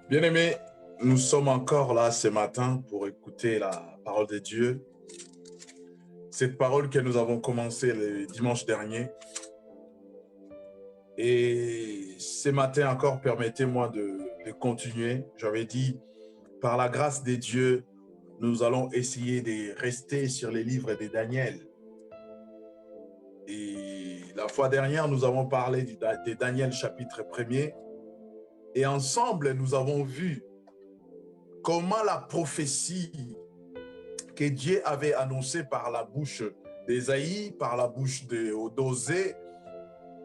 Bien-aimés, nous sommes encore là ce matin pour écouter la parole de Dieu. Cette parole que nous avons commencé le dimanche dernier. Et ce matin encore, permettez-moi de continuer. J'avais dit, par la grâce de Dieu, nous allons essayer de rester sur les livres de Daniel. Et la fois dernière, nous avons parlé de Daniel chapitre 1er. Et ensemble, nous avons vu comment la prophétie que Dieu avait annoncée par la bouche d'Ésaïe, par la bouche d'Osée,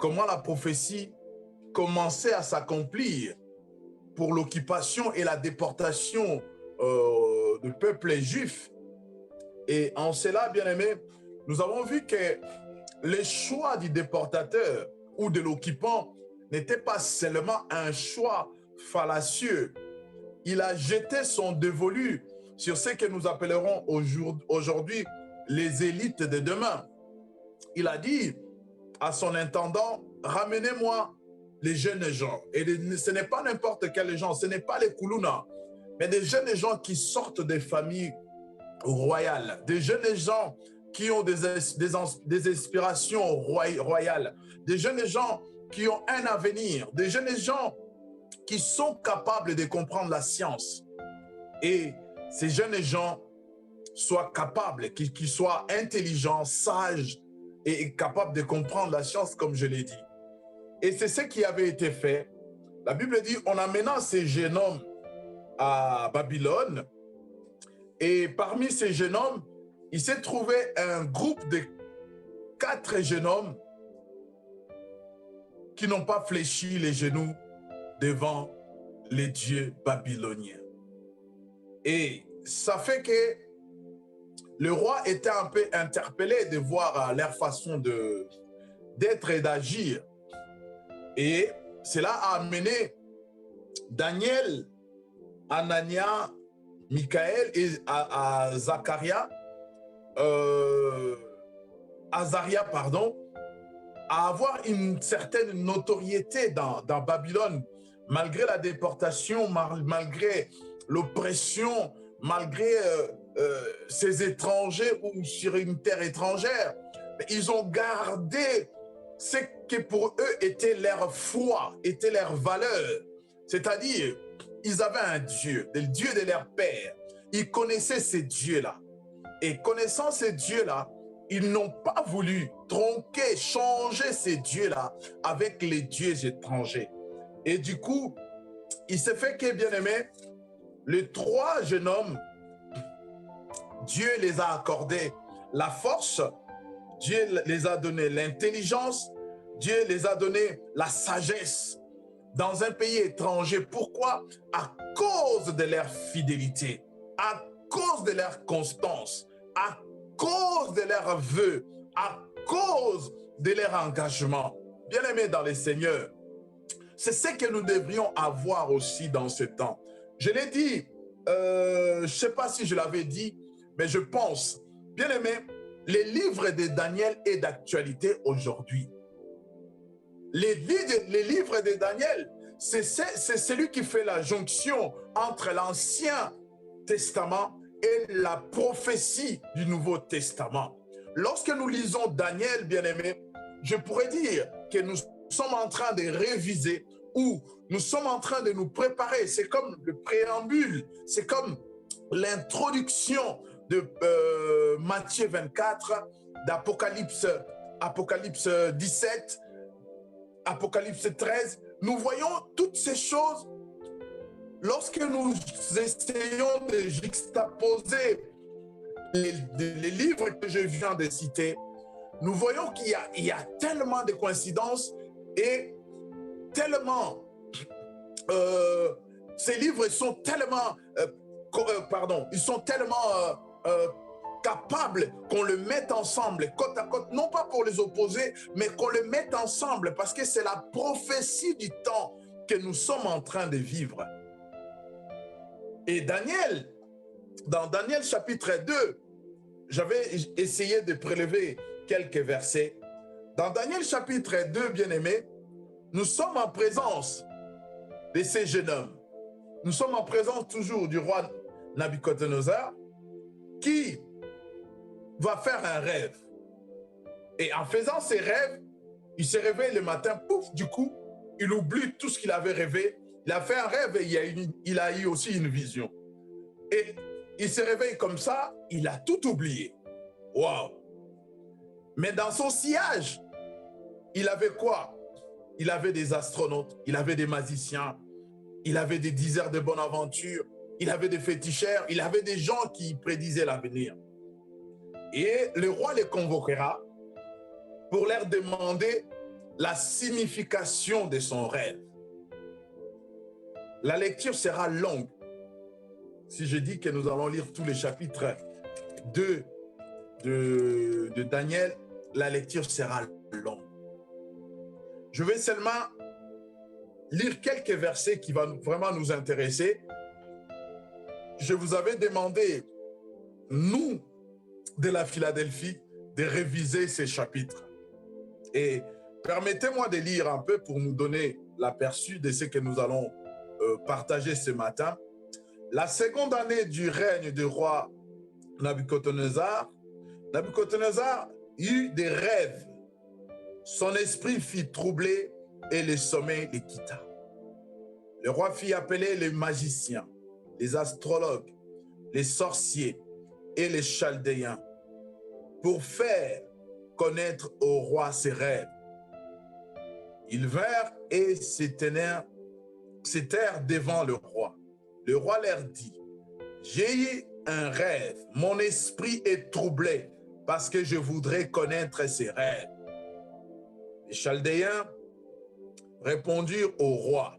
comment la prophétie commençait à s'accomplir pour l'occupation et la déportation du peuple juif. Et en cela, bien-aimés, nous avons vu que le choix du déportateur ou de l'occupant n'était pas seulement un choix fallacieux. Il a jeté son dévolu sur ce que nous appellerons aujourd'hui les élites de demain. Il a dit à son intendant, ramenez-moi les jeunes gens. Et ce n'est pas n'importe quels gens, ce n'est pas les Koulouna, mais des jeunes gens qui sortent des familles royales, des jeunes gens qui ont des inspirations royales, des jeunes gens qui ont un avenir, des jeunes gens qui sont capables de comprendre la science. Et ces jeunes gens soient capables, qu'ils soient intelligents, sages et capables de comprendre la science, comme je l'ai dit. Et c'est ce qui avait été fait. La Bible dit, en amenant ces jeunes hommes à Babylone, et parmi ces jeunes hommes, il s'est trouvé un groupe de 4 jeunes hommes qui n'ont pas fléchi les genoux devant les dieux babyloniens. Et ça fait que le roi était un peu interpellé de voir leur façon d'être et d'agir. Et cela a amené Daniel, Anania, Michaël et Azaria, à avoir une certaine notoriété dans Babylone, malgré la déportation, malgré l'oppression, malgré ces étrangers ou sur une terre étrangère. Ils ont gardé ce que pour eux était leur foi, était leur valeur. C'est-à-dire, ils avaient un Dieu, le Dieu de leur père. Ils connaissaient ces dieux-là. Et connaissant ces dieux-là, ils n'ont pas voulu tronquer, changer ces dieux-là avec les dieux étrangers. Et du coup, il s'est fait que, bien aimé, les 3 jeunes hommes, Dieu les a accordé la force, Dieu les a donné l'intelligence, Dieu les a donné la sagesse dans un pays étranger. Pourquoi? À cause de leur fidélité, à cause de leur constance, à cause de leurs vœux, à cause de leur engagement. Bien-aimés dans les Seigneurs, c'est ce que nous devrions avoir aussi dans ce temps. Je l'ai dit, je ne sais pas si je l'avais dit, mais je pense, bien-aimés, les livres de Daniel est d'actualité aujourd'hui. Les livres de Daniel, c'est celui qui fait la jonction entre l'Ancien Testament et la prophétie du Nouveau Testament. Lorsque nous lisons Daniel, bien-aimé, je pourrais dire que nous sommes en train de réviser ou nous sommes en train de nous préparer. C'est comme le préambule, c'est comme l'introduction de Matthieu 24, d'Apocalypse 17, Apocalypse 13. Nous voyons toutes ces choses. Lorsque nous essayons de juxtaposer les livres que je viens de citer, nous voyons qu'il y a tellement de coïncidences et tellement... ces livres sont tellement... ils sont tellement capables qu'on le mette ensemble, côte à côte, non pas pour les opposer, mais qu'on le mette ensemble, parce que c'est la prophétie du temps que nous sommes en train de vivre. Et Daniel, dans Daniel chapitre 2, j'avais essayé de prélever quelques versets. Dans Daniel chapitre 2, bien-aimés, nous sommes en présence de ces jeunes hommes. nous sommes en présence toujours du roi Nabuchodonosor qui va faire un rêve. Et en faisant ses rêves, il se réveille le matin, pouf, du coup, il oublie tout ce qu'il avait rêvé. Il a fait un rêve et il a eu aussi une vision. Et il se réveille comme ça, il a tout oublié. Waouh! Mais dans son sillage, il avait quoi? Il avait des astronautes, il avait des magiciens, il avait des diseurs de bonne aventure, il avait des féticheurs, il avait des gens qui prédisaient l'avenir. Et le roi les convoquera pour leur demander la signification de son rêve. La lecture sera longue. Si je dis que nous allons lire tous les chapitres de Daniel, la lecture sera longue. Je vais seulement lire quelques versets qui vont vraiment nous intéresser. Je vous avais demandé, nous, de la Philadelphie, de réviser ces chapitres. Et permettez-moi de lire un peu pour nous donner l'aperçu de ce que nous allons partager ce matin. La seconde année du règne du roi Nabuchodonosor, Nabuchodonosor eut des rêves. Son esprit fit troubler et le sommeil le quitta. Le roi fit appeler les magiciens, les astrologues, les sorciers et les chaldéens pour faire connaître au roi ses rêves. Ils vinrent et se tinrent devant le roi. Le roi leur dit, « J'ai eu un rêve, mon esprit est troublé parce que je voudrais connaître ses rêves. » Les Chaldéens répondirent au roi.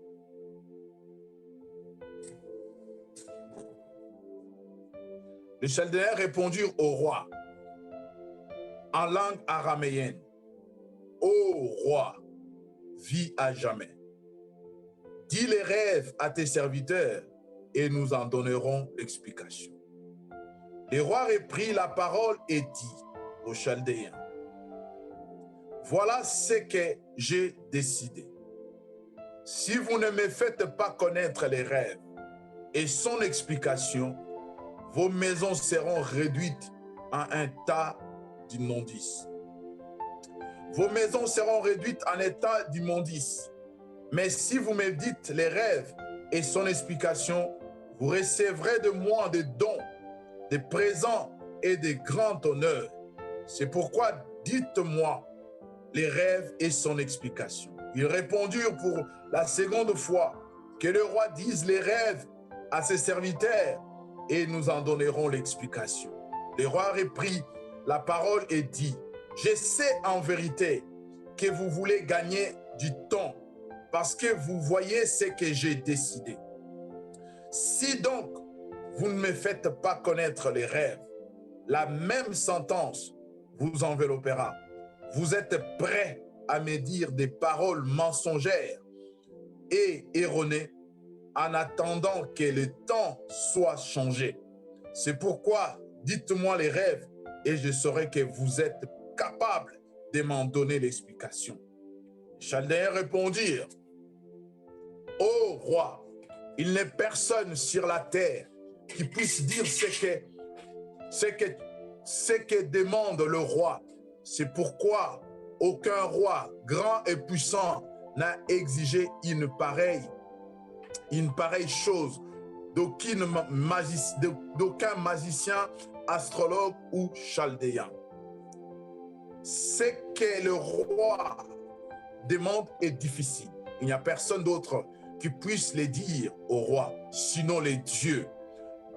Les Chaldéens répondirent au roi en langue araméenne. « Ô roi, vis à jamais. Dis les rêves à tes serviteurs et nous en donnerons l'explication. » Le roi reprit la parole et dit aux Chaldéens, « Voilà ce que j'ai décidé. Si vous ne me faites pas connaître les rêves et son explication, vos maisons seront réduites à un tas d'immondices. Vos maisons seront réduites en état d'immondices. Mais si vous me dites les rêves et son explication, vous recevrez de moi des dons, des présents et des grands honneurs. C'est pourquoi dites-moi les rêves et son explication. » Ils répondirent pour la seconde fois, « Que le roi dise les rêves à ses serviteurs et nous en donnerons l'explication. » Le roi reprit la parole et dit, « Je sais en vérité que vous voulez gagner du temps parce que vous voyez ce que j'ai décidé. Si donc vous ne me faites pas connaître les rêves, la même sentence vous enveloppera. Vous êtes prêts à me dire des paroles mensongères et erronées en attendant que le temps soit changé. C'est pourquoi dites-moi les rêves et je saurai que vous êtes capable de m'en donner l'explication. » Les Chaldéens répondirent, « Ô roi, il n'est personne sur la terre qui puisse dire ce que demande le roi. C'est pourquoi aucun roi grand et puissant n'a exigé une pareille chose d'aucun magicien, astrologue ou chaldéen. Ce que le roi demande est difficile. Il n'y a personne d'autre qui puisse le dire au roi, sinon les dieux,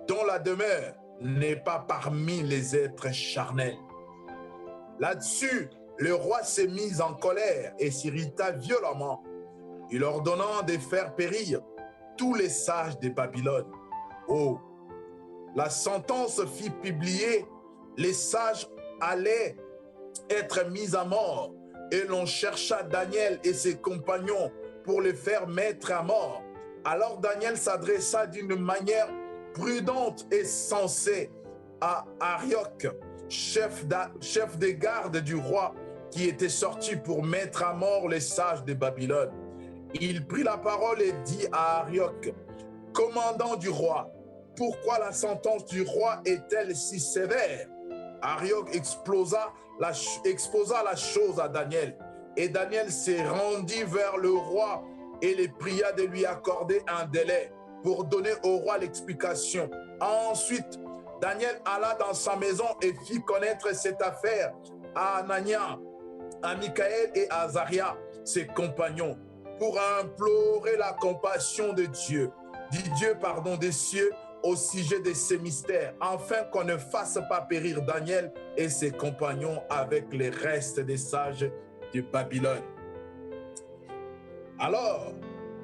dont la demeure n'est pas parmi les êtres charnels. » Là-dessus, le roi s'est mis en colère et s'irrita violemment. Il ordonna de faire périr tous les sages de Babylone. Oh, la sentence fit publier, les sages allaient être mis à mort, et l'on chercha Daniel et ses compagnons pour les faire mettre à mort. Alors Daniel s'adressa d'une manière prudente et sensée à Arioch, chef des gardes du roi, qui était sorti pour mettre à mort les sages de Babylone. Il prit la parole et dit à Arioch, « commandant du roi, pourquoi la sentence du roi est-elle si sévère? Arioc exposa la chose à Daniel. Et Daniel s'est rendu vers le roi et les pria de lui accorder un délai pour donner au roi l'explication. Ensuite, Daniel alla dans sa maison et fit connaître cette affaire à Anania, à Michaël et à Azaria, ses compagnons, pour implorer la compassion de Dieu, des cieux, au sujet de ces mystères, afin qu'on ne fasse pas périr Daniel et ses compagnons avec les restes des sages de Babylone. Alors,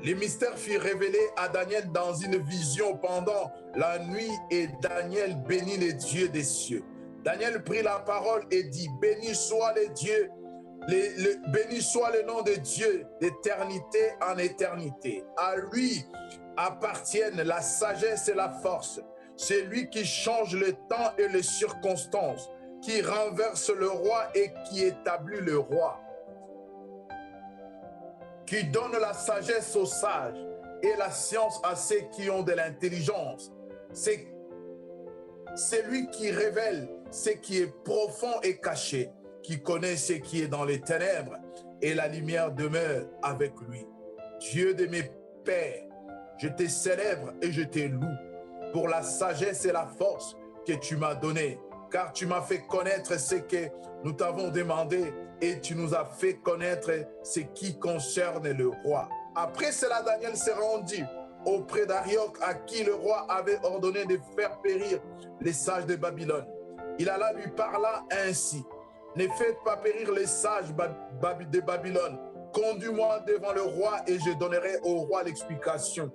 les mystères furent révélés à Daniel dans une vision pendant la nuit et Daniel bénit les dieux des cieux. Daniel prit la parole et dit, béni soit les dieux, béni soit le nom de Dieu d'éternité en éternité. À lui appartiennent la sagesse et la force. C'est lui qui change le temps et les circonstances, qui renverse le roi et qui établit le roi, qui donne la sagesse aux sages et la science à ceux qui ont de l'intelligence. C'est lui qui révèle ce qui est profond et caché, qui connaît ce qui est dans les ténèbres, et la lumière demeure avec lui. Dieu de mes pères, je te célèbre et je te loue pour la sagesse et la force que tu m'as donnée, car tu m'as fait connaître ce que nous t'avons demandé et tu nous as fait connaître ce qui concerne le roi. Après cela, Daniel s'est rendu auprès d'Arioc, à qui le roi avait ordonné de faire périr les sages de Babylone. Il alla lui parla ainsi, ne faites pas périr les sages de Babylone, conduis-moi devant le roi et je donnerai au roi l'explication.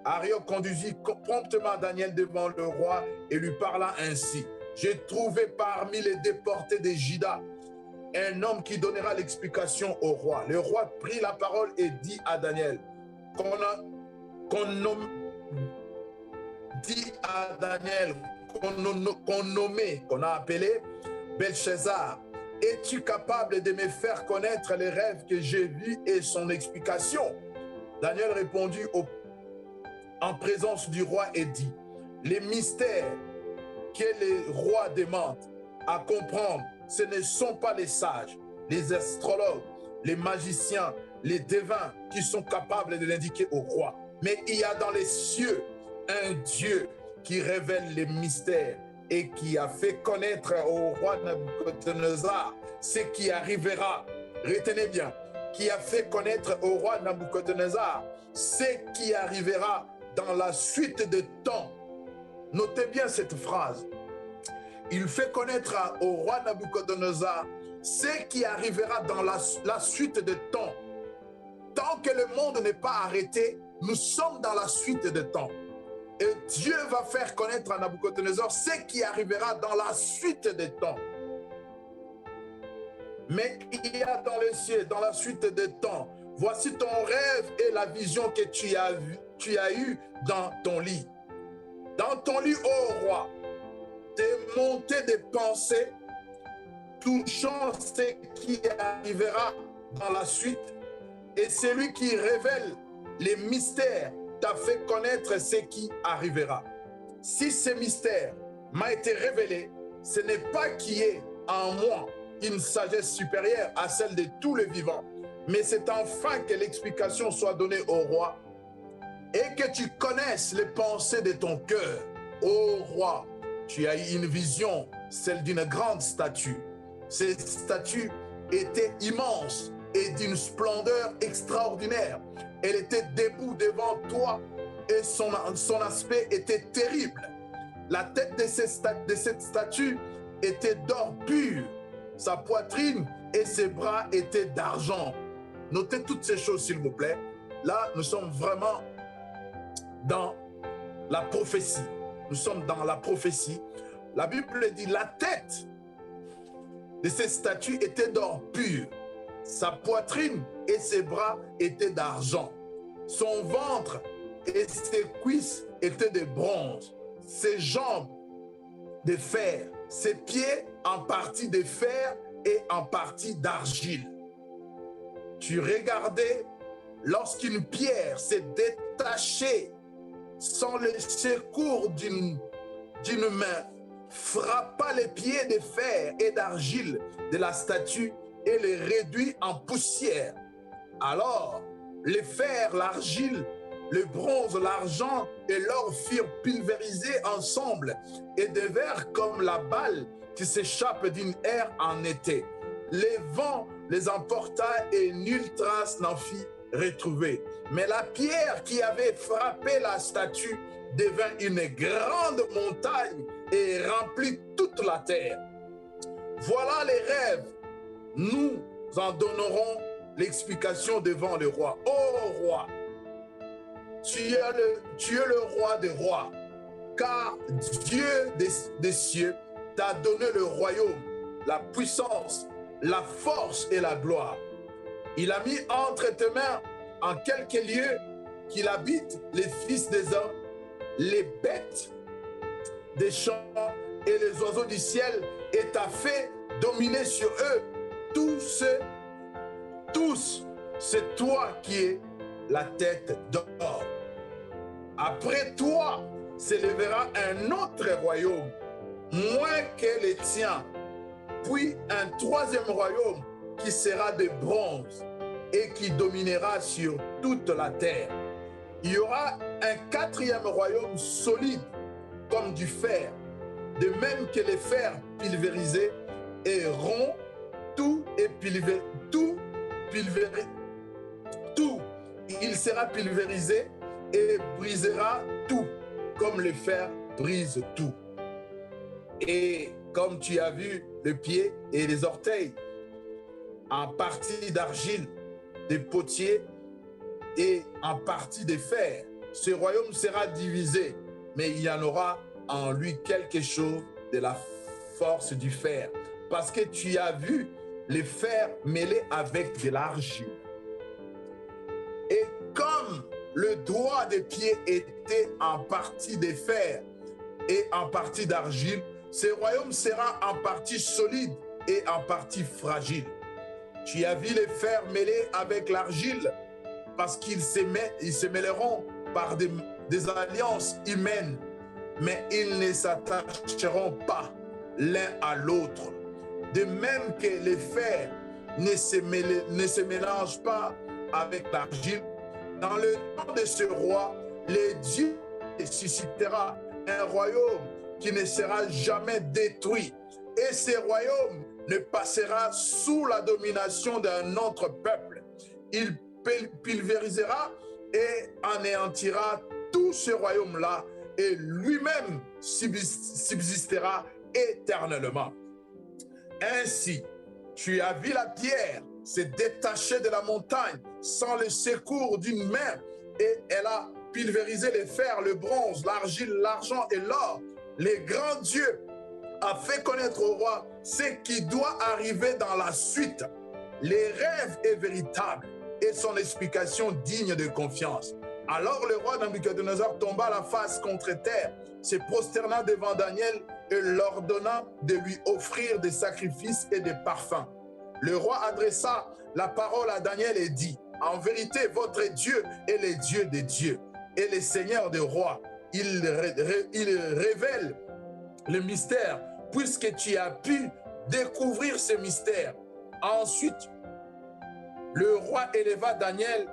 Arioc conduisit promptement Daniel devant le roi et lui parla ainsi. J'ai trouvé parmi les déportés de Juda un homme qui donnera l'explication au roi. Le roi prit la parole et dit à Daniel, qu'on a appelé Belshazzar, es-tu capable de me faire connaître les rêves que j'ai vus et son explication? Daniel répondit en présence du roi et dit, les mystères que les rois demandent à comprendre, ce ne sont pas les sages, les astrologues, les magiciens, les devins qui sont capables de l'indiquer au roi. Mais il y a dans les cieux un Dieu qui révèle les mystères et qui a fait connaître au roi Nabuchodonosor ce qui arrivera. Retenez bien, qui a fait connaître au roi Nabuchodonosor ce qui arrivera dans la suite de temps. Notez bien cette phrase. Il fait connaître au roi Nabuchodonosor ce qui arrivera dans la suite de temps. Tant que le monde n'est pas arrêté, nous sommes dans la suite de temps. Et Dieu va faire connaître à Nabuchodonosor ce qui arrivera dans la suite des temps. Mais il y a dans les cieux, dans la suite des temps, voici ton rêve et la vision que tu as eue dans ton lit. Dans ton lit, ô roi, des montées de pensées touchant ce qui arrivera dans la suite, et celui qui révèle les mystères t'a fait connaître ce qui arrivera. Si ce mystère m'a été révélé, ce n'est pas qu'il y ait en moi une sagesse supérieure à celle de tous les vivants, mais c'est enfin que l'explication soit donnée au roi et que tu connaisses les pensées de ton cœur. Ô roi, tu as eu une vision, celle d'une grande statue. Cette statue était immense et d'une splendeur extraordinaire. Elle était debout devant toi et son aspect était terrible. La tête de cette statue était d'or pur. Sa poitrine et ses bras étaient d'argent. Notez toutes ces choses, s'il vous plaît. Là, nous sommes vraiment dans la prophétie. Nous sommes dans la prophétie. La Bible dit, la tête de cette statue était d'or pur. Sa poitrine et ses bras étaient d'argent. Son ventre et ses cuisses étaient de bronze. Ses jambes de fer. Ses pieds en partie de fer et en partie d'argile. Tu regardais lorsqu'une pierre s'est détachée sans le secours d'une main, frappa les pieds de fer et d'argile de la statue et les réduit en poussière. Alors, les fers, l'argile, le bronze, l'argent et l'or furent pulvérisés ensemble et devinrent comme la balle qui s'échappe d'une aire en été. Les vents les emporta et nulle trace n'en fit retrouver. Mais la pierre qui avait frappé la statue devint une grande montagne et remplit toute la terre. Voilà les rêves. Nous en donnerons l'explication devant le roi. Ô roi, tu es le roi des rois, car Dieu des cieux t'a donné le royaume, la puissance, la force et la gloire. Il a mis entre tes mains en quelques lieux qu'il habite les fils des hommes, les bêtes des champs et les oiseaux du ciel, et t'a fait dominer sur eux. Tous, c'est toi qui es la tête d'or. Après toi s'élèvera un autre royaume, moins que les tiens, puis un troisième royaume qui sera de bronze et qui dominera sur toute la terre. Il y aura un quatrième royaume solide comme du fer, de même que les fers pulvérisés et ronds, tout. Il sera pulvérisé et brisera tout, comme le fer brise tout. Et comme tu as vu le pied et les orteils, en partie d'argile, des potiers et en partie de fer, ce royaume sera divisé, mais il y en aura en lui quelque chose de la force du fer, parce que tu as vu les fers mêlés avec de l'argile. Et comme le doigt des pieds était en partie de fer et en partie d'argile, ce royaume sera en partie solide et en partie fragile. Tu as vu les fers mêlés avec l'argile, parce qu'ils se mêleront par des alliances humaines, mais ils ne s'attacheront pas l'un à l'autre. De même que les fers ne se mélangent pas avec l'argile, dans le temps de ce roi, le Dieu suscitera un royaume qui ne sera jamais détruit. Et ce royaume ne passera sous la domination d'un autre peuple. Il pulvérisera et anéantira tout ce royaume-là, et lui-même subsistera éternellement. Ainsi, tu as vu la pierre se détacher de la montagne sans le secours d'une main, et elle a pulvérisé les fers, le bronze, l'argile, l'argent et l'or. Les grands dieux a fait connaître au roi ce qui doit arriver dans la suite. Les rêves est véritable et son explication digne de confiance. Alors le roi Nabuchodonosor tomba la face contre terre, se prosterna devant Daniel et leur donna de lui offrir des sacrifices et des parfums. Le roi adressa la parole à Daniel et dit: en vérité, votre Dieu est le Dieu des dieux et le Seigneur des rois. Il révèle le mystère, puisque tu as pu découvrir ce mystère. Ensuite, le roi éleva Daniel,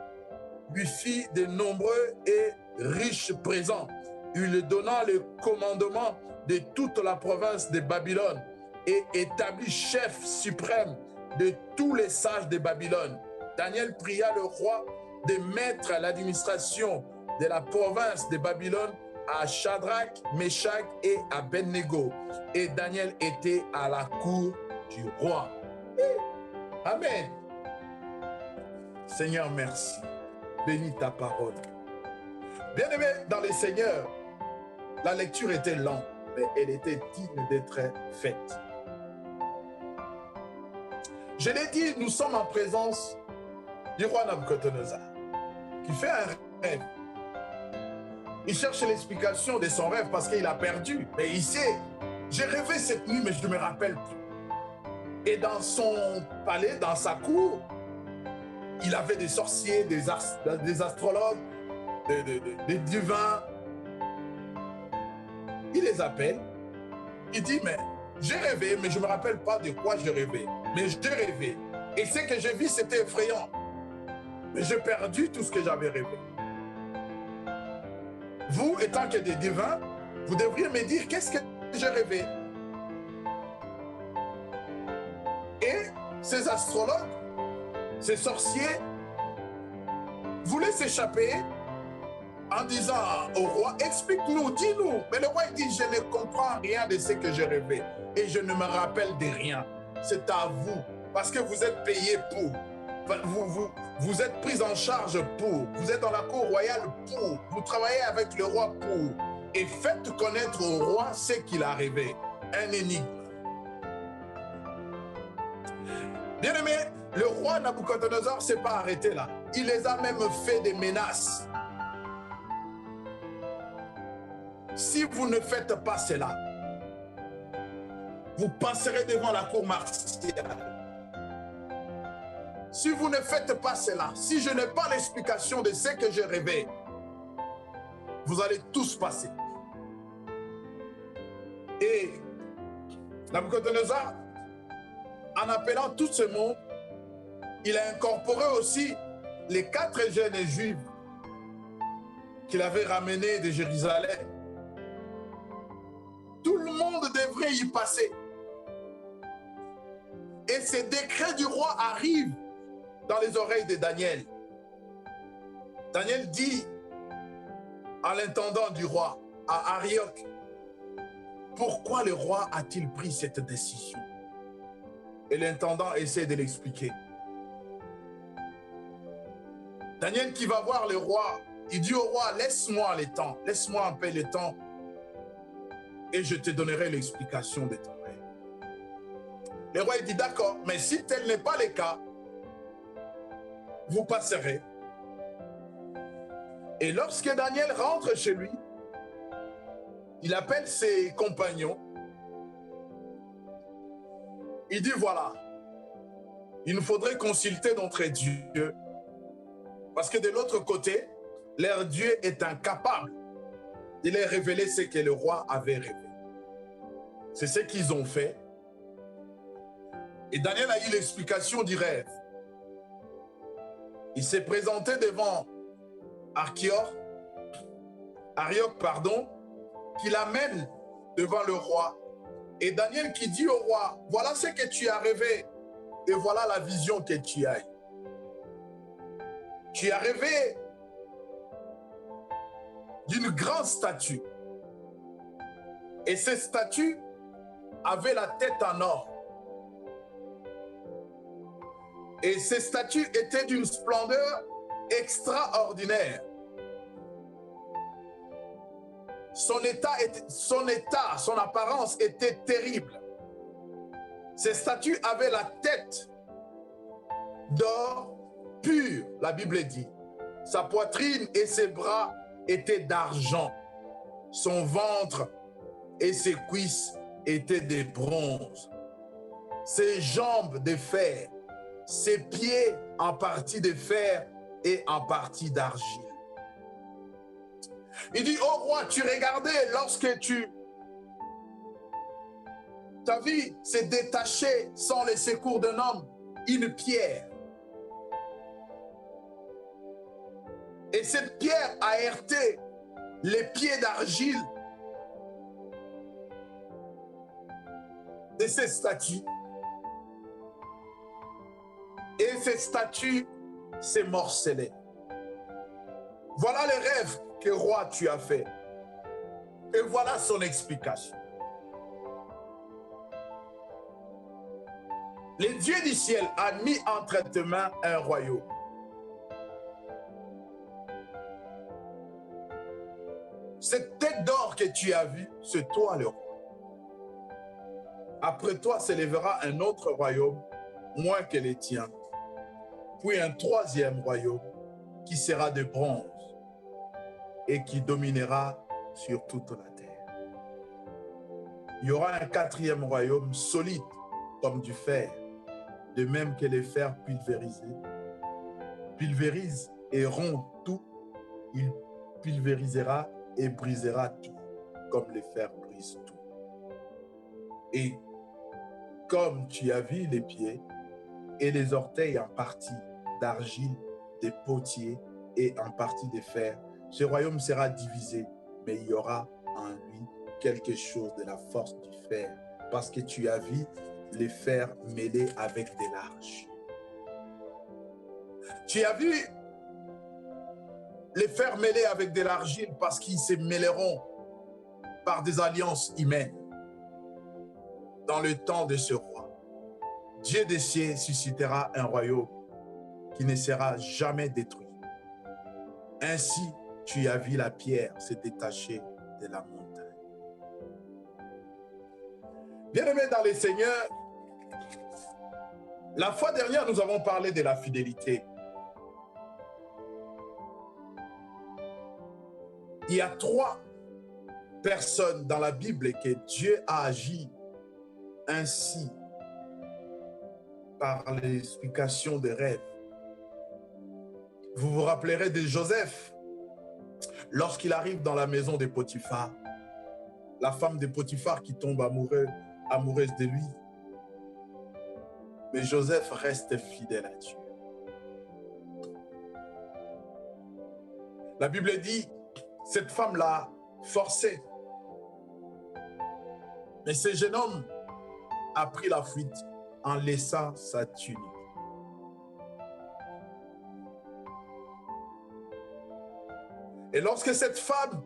lui fit de nombreux et riches présents. Il lui donna le commandement de toute la province de Babylone et établit chef suprême de tous les sages de Babylone. Daniel pria le roi de mettre l'administration de la province de Babylone à Shadrach, Meshach et Abednego. Et Daniel était à la cour du roi. Amen. Seigneur, merci. Bénis ta parole. Bien-aimé dans le Seigneur, la lecture était lente, mais elle était digne d'être faite. Je l'ai dit, nous sommes en présence du roi Nabuchodonosor, qui fait un rêve. Il cherche l'explication de son rêve parce qu'il a perdu. Mais il sait, j'ai rêvé cette nuit, mais je ne me rappelle plus. Et dans son palais, dans sa cour, il avait des sorciers, des astrologues, des divins, les appelle. Il dit, mais j'ai rêvé, mais je ne me rappelle pas de quoi j'ai rêvé. Mais j'ai rêvé. Et ce que j'ai vu, c'était effrayant. Mais j'ai perdu tout ce que j'avais rêvé. Vous, étant que des divins, vous devriez me dire qu'est-ce que j'ai rêvé. Et ces astrologues, ces sorciers, voulaient s'échapper en disant au roi, explique-nous, dis-nous. Mais le roi dit, je ne comprends rien de ce que j'ai rêvé et je ne me rappelle de rien. C'est à vous, parce que vous êtes payés pour. Vous êtes pris en charge pour. Vous êtes dans la cour royale pour. Vous travaillez avec le roi pour. Et faites connaître au roi ce qu'il a rêvé. Un énigme. Bien-aimé, le roi Nabucodonosor ne s'est pas arrêté là. Il les a même fait des menaces. Si vous ne faites pas cela, vous passerez devant la cour martiale. Si vous ne faites pas cela, si je n'ai pas l'explication de ce que j'ai rêvé, vous allez tous passer. Et Nabucodonosor, en appelant tout ce monde, il a incorporé aussi les 4 jeunes juifs qu'il avait ramenés de Jérusalem. Tout le monde devrait y passer. Et ces décrets du roi arrivent dans les oreilles de Daniel. Daniel dit à l'intendant du roi, à Arioch, pourquoi le roi a-t-il pris cette décision? Et l'intendant essaie de l'expliquer. Daniel qui va voir le roi, il dit au roi, laisse-moi le temps, laisse-moi un peu le temps et je te donnerai l'explication de ton rêve. Le roi il dit d'accord, mais si tel n'est pas le cas, vous passerez. Et lorsque Daniel rentre chez lui, il appelle ses compagnons. Il dit voilà, il nous faudrait consulter notre Dieu. Parce que de l'autre côté, leur Dieu est incapable de leur révéler ce que le roi avait rêvé. C'est ce qu'ils ont fait. Et Daniel a eu l'explication du rêve. Il s'est présenté devant Arioch, qui l'amène devant le roi. Et Daniel qui dit au roi, voilà ce que tu as rêvé et voilà la vision que tu as eue. Tu as rêvé d'une grande statue. Et cette statue avait la tête en or. Et ces statues étaient d'une splendeur extraordinaire. Son apparence était terrible. Ces statues avaient la tête d'or pur, la Bible dit. Sa poitrine et ses bras étaient d'argent. Son ventre et ses cuisses étaient de bronze. Ses jambes de fer. Ses pieds en partie de fer et en partie d'argile. Il dit, oh roi, tu regardais lorsque ta vie s'est détachée sans le secours d'un homme, une pierre. Et cette pierre a heurté les pieds d'argile de ces statues. Et ces statues s'est morcelées. Voilà le rêve que roi tu as fait. Et voilà son explication. Le Dieu du ciel a mis entre tes mains un royaume. Cette tête d'or que tu as vue, c'est toi le roi. Après toi s'élèvera un autre royaume, moins que les tiens. Puis un troisième royaume qui sera de bronze et qui dominera sur toute la terre. Il y aura un quatrième royaume solide comme du fer, de même que les fers pulvérisent et rompt tout, il pulvérisera et brisera tout comme les fers brisent. brise tout. Et comme tu as vu les pieds et les orteils en partie d'argile, des potiers et en partie de fer, ce royaume sera divisé, mais il y aura en lui quelque chose de la force du fer, parce que tu as vu les fers mêlés avec de l'argile. Tu as vu les fers mêlés avec de l'argile parce qu'ils se mêleront par des alliances humaines. Dans le temps de ce roi, Dieu des cieux suscitera un royaume qui ne sera jamais détruit. Ainsi, tu as vu la pierre se détacher de la montagne. Bien-aimés dans les Seigneurs, la fois dernière, nous avons parlé de la fidélité. Il y a 3 personnes dans la Bible que Dieu a agi ainsi par l'explication des rêves. Vous vous rappellerez de Joseph, lorsqu'il arrive dans la maison de Potiphar, la femme de Potiphar qui tombe amoureuse de lui. Mais Joseph reste fidèle à Dieu. La Bible dit, cette femme l'a forcé. Mais ce jeune homme a pris la fuite en laissant sa tunique. Et lorsque cette femme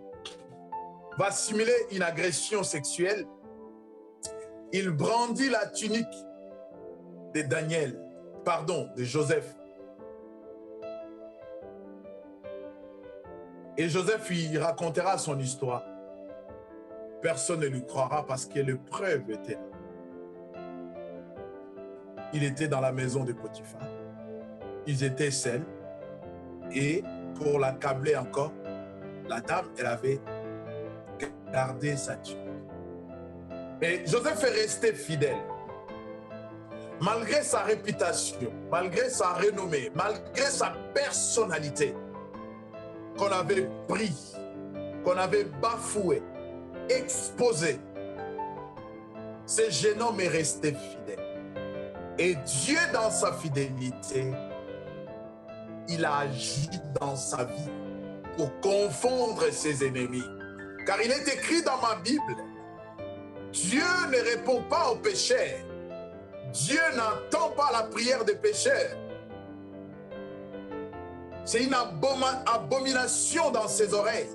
va simuler une agression sexuelle, il brandit la tunique de Joseph. Et Joseph lui racontera son histoire. Personne ne lui croira parce que les preuves étaient là. Il était dans la maison de Potiphar. Ils étaient seuls. Et pour l'accabler encore, la dame, elle avait gardé sa tunique. Et Joseph est resté fidèle. Malgré sa réputation, malgré sa renommée, malgré sa personnalité, qu'on avait pris, qu'on avait bafoué, exposé, ce jeune homme est resté fidèle. Et Dieu, dans sa fidélité, il a agi dans sa vie pour confondre ses ennemis. Car il est écrit dans ma Bible, Dieu ne répond pas aux pécheurs. Dieu n'entend pas la prière des pécheurs. C'est une abomination dans ses oreilles.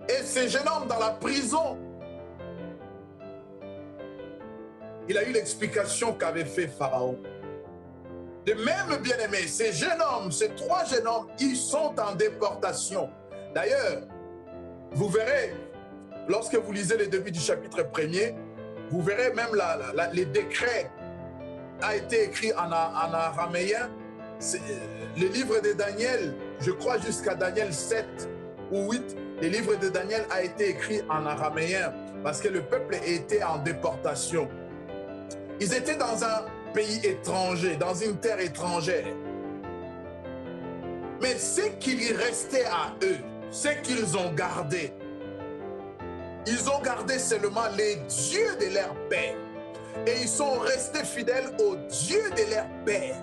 Et ce jeune homme dans la prison, il a eu l'explication qu'avait fait Pharaon. De même, bien-aimés, ces jeunes hommes, ces 3 jeunes hommes, ils sont en déportation. D'ailleurs, vous verrez, lorsque vous lisez le début du chapitre 1er, vous verrez même les décrets a été écrit en araméen. Le livre de Daniel, je crois jusqu'à Daniel 7 ou 8, le livre de Daniel a été écrit en araméen parce que le peuple était en déportation. Ils étaient dans un pays étranger, dans une terre étrangère. Mais ce qui lui restait à eux, ce qu'ils ont gardé, ils ont gardé seulement les dieux de leur père. Et ils sont restés fidèles aux dieux de leur père.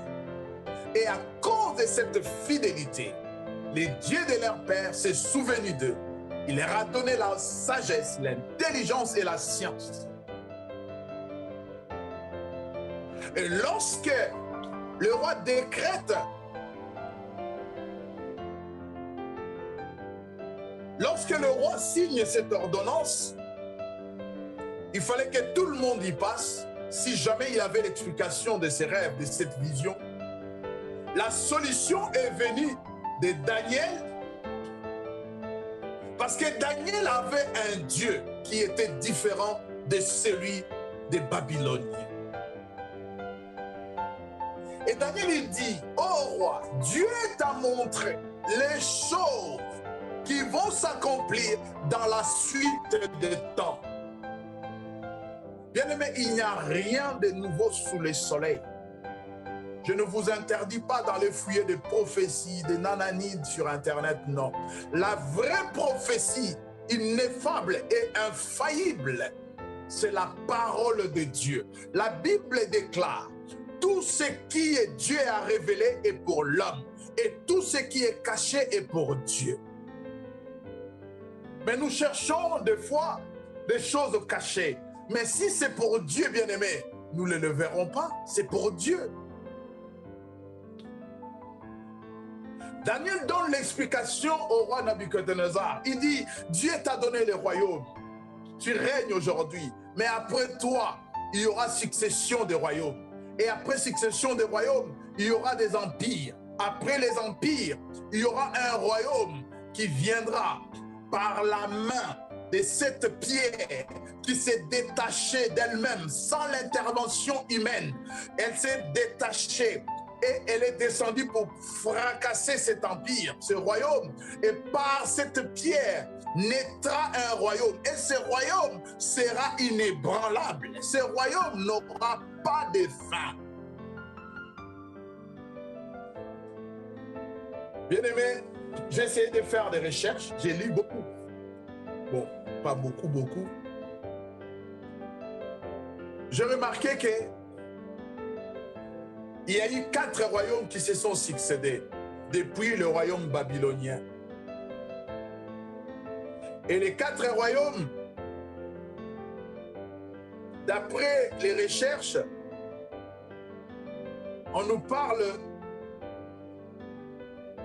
Et à cause de cette fidélité, les dieux de leur père se souvenaient d'eux. Il leur a donné la sagesse, l'intelligence et la science. Et lorsque le roi décrète, lorsque le roi signe cette ordonnance, il fallait que tout le monde y passe. Si jamais il avait l'explication de ses rêves, de cette vision, la solution est venue de Daniel, parce que Daniel avait un Dieu qui était différent de celui des Babyloniens. Et Daniel, il dit, ô roi, Dieu t'a montré les choses qui vont s'accomplir dans la suite des temps. Bien-aimé, il n'y a rien de nouveau sous le soleil. Je ne vous interdis pas d'aller fouiller des prophéties, des nananides sur Internet, non. La vraie prophétie, ineffable et infaillible, c'est la parole de Dieu. La Bible déclare, tout ce qui est Dieu a révélé est pour l'homme, et tout ce qui est caché est pour Dieu. Mais nous cherchons des fois des choses cachées. Mais si c'est pour Dieu, bien-aimé, nous ne le verrons pas, c'est pour Dieu. Daniel donne l'explication au roi Nabuchodonosor. Il dit, Dieu t'a donné le royaume. Tu règnes aujourd'hui, mais après toi, il y aura succession des royaumes. Et après succession des royaumes, il y aura des empires. Après les empires, il y aura un royaume qui viendra par la main de cette pierre qui s'est détachée d'elle-même sans l'intervention humaine. Elle s'est détachée et elle est descendue pour fracasser cet empire, ce royaume. Et par cette pierre naîtra un royaume. Et ce royaume sera inébranlable. Ce royaume n'aura pas de fin. Bien-aimé, j'ai essayé de faire des recherches. J'ai lu beaucoup. Bon, pas beaucoup. J'ai remarqué que il y a eu 4 royaumes qui se sont succédés depuis le royaume babylonien. Et les 4 royaumes, d'après les recherches, on nous parle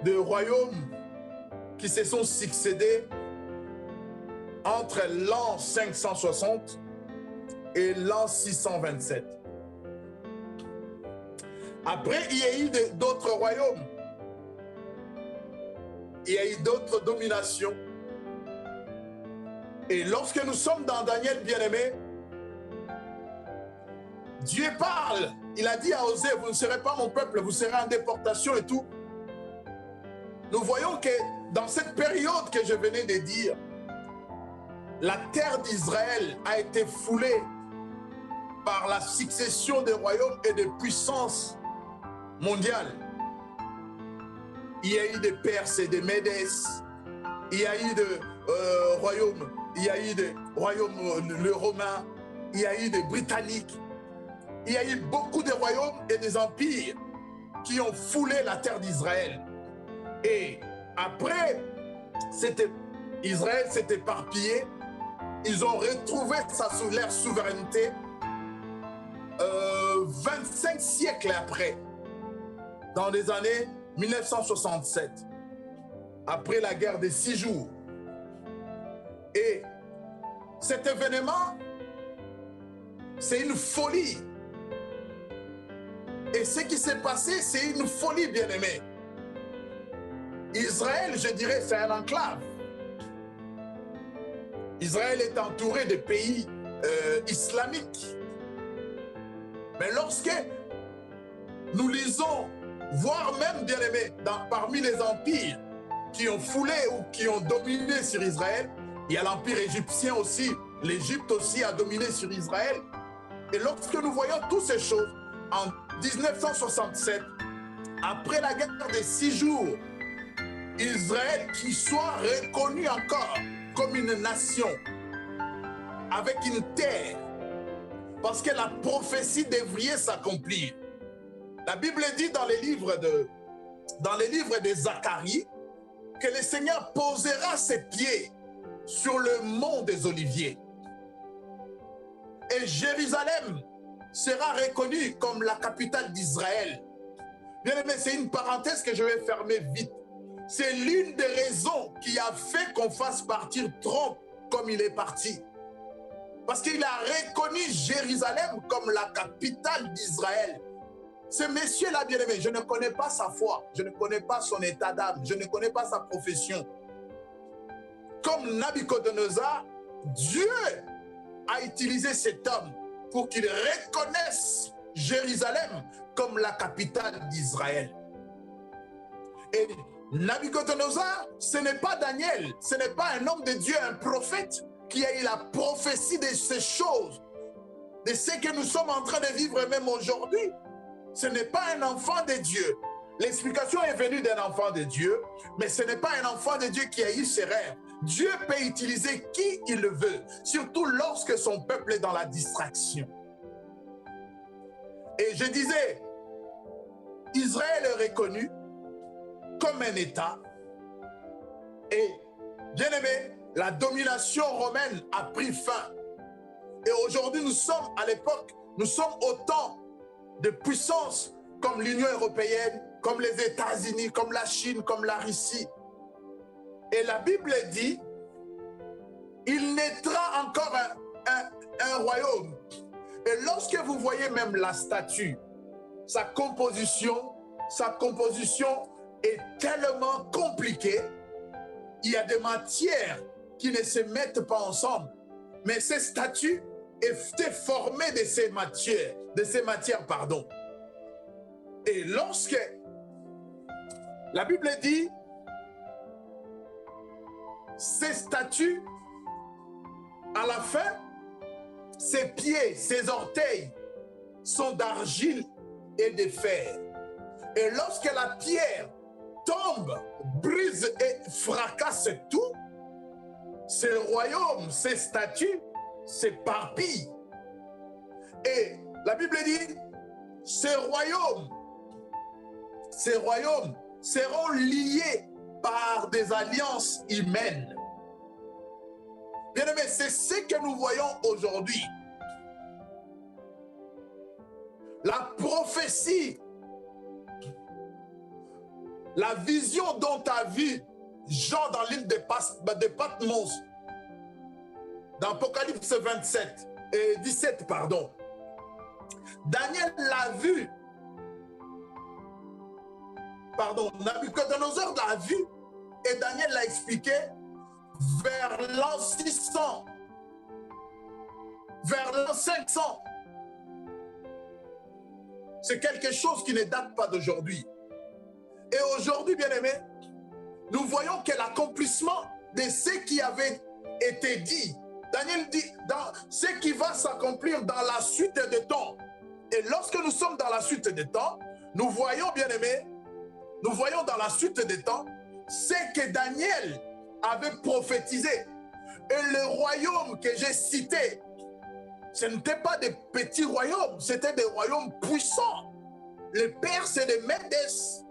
de royaumes qui se sont succédés entre l'an 560 et l'an 627. Après, il y a eu d'autres royaumes. Il y a eu d'autres dominations. Et lorsque nous sommes dans Daniel, bien-aimé, Dieu parle. Il a dit à Osée, vous ne serez pas mon peuple, vous serez en déportation et tout. Nous voyons que dans cette période que je venais de dire, la terre d'Israël a été foulée par la succession des royaumes et des puissances mondiales. Il y a eu des Perses et des Médès, il y a eu des royaumes, il y a eu des royaumes le romain, il y a eu des Britanniques, il y a eu beaucoup de royaumes et des empires qui ont foulé la terre d'Israël. Et après, Israël s'est éparpillé, ils ont retrouvé leur souveraineté 25 siècles après, dans les années 1967, après la guerre des 6 jours. Et cet événement, c'est une folie. Et ce qui s'est passé, c'est une folie, bien-aimé. Israël, je dirais, c'est un enclave. Israël est entouré de pays islamiques. Mais lorsque nous lisons, voire même, bien aimé, parmi les empires qui ont foulé ou qui ont dominé sur Israël, il y a l'empire égyptien aussi. L'Égypte aussi a dominé sur Israël. Et lorsque nous voyons toutes ces choses, en 1967, après la guerre des 6 jours, Israël qui soit reconnu encore comme une nation, avec une terre, parce que la prophétie devrait s'accomplir. La Bible dit dans les livres de Zacharie que le Seigneur posera ses pieds sur le mont des Oliviers. Et Jérusalem sera reconnue comme la capitale d'Israël. Bien aimé, c'est une parenthèse que je vais fermer vite. C'est l'une des raisons qui a fait qu'on fasse partir Trump comme il est parti. Parce qu'il a reconnu Jérusalem comme la capitale d'Israël. Ce monsieur-là, bien aimé, je ne connais pas sa foi, je ne connais pas son état d'âme, je ne connais pas sa profession. Comme Nabuchodonosor, Dieu a utilisé cet homme pour qu'il reconnaisse Jérusalem comme la capitale d'Israël. Et Nabuchodonosor, ce n'est pas Daniel, ce n'est pas un homme de Dieu, un prophète qui a eu la prophétie de ces choses, de ce que nous sommes en train de vivre même aujourd'hui. Ce n'est pas un enfant de Dieu. L'explication est venue d'un enfant de Dieu, mais ce n'est pas un enfant de Dieu qui a eu ses rêves. Dieu peut utiliser qui il le veut, surtout lorsque son peuple est dans la distraction. Et je disais, Israël est reconnu comme un État. Et, bien aimé, la domination romaine a pris fin. Et aujourd'hui, nous sommes à l'époque, nous sommes au temps de puissances comme l'Union européenne, comme les États-Unis, comme la Chine, comme la Russie. Et la Bible dit, il naîtra encore un royaume. Et lorsque vous voyez même la statue, sa composition est tellement compliquée. Il y a des matières qui ne se mettent pas ensemble. Mais ces statues étaient formées de ces matières, pardon. Et lorsque la Bible dit, ces statues, à la fin, ses pieds, ses orteils sont d'argile et de fer. Et lorsque la pierre tombe, brise et fracasse tout, ces royaumes, ces statues s'éparpillent. Et la Bible dit, ces royaumes seront liés par des alliances humaines. Bien aimé, c'est ce que nous voyons aujourd'hui. La prophétie, la vision dont a vu Jean dans l'île de Patmos, dans Apocalypse 17, pardon. Daniel l'a vu. Pardon, Nabuchodonosor l'a vu et Daniel l'a expliqué vers l'an 600, vers l'an 500. C'est quelque chose qui ne date pas d'aujourd'hui. Et aujourd'hui, bien-aimés, nous voyons que l'accomplissement de ce qui avait été dit, Daniel dit, dans ce qui va s'accomplir dans la suite des temps. Et lorsque nous sommes dans la suite des temps, nous voyons, bien-aimés, nous voyons dans la suite des temps ce que Daniel avait prophétisé. Et le royaume que j'ai cité, ce n'était pas des petits royaumes, c'était des royaumes puissants. Les Perses et les Médès,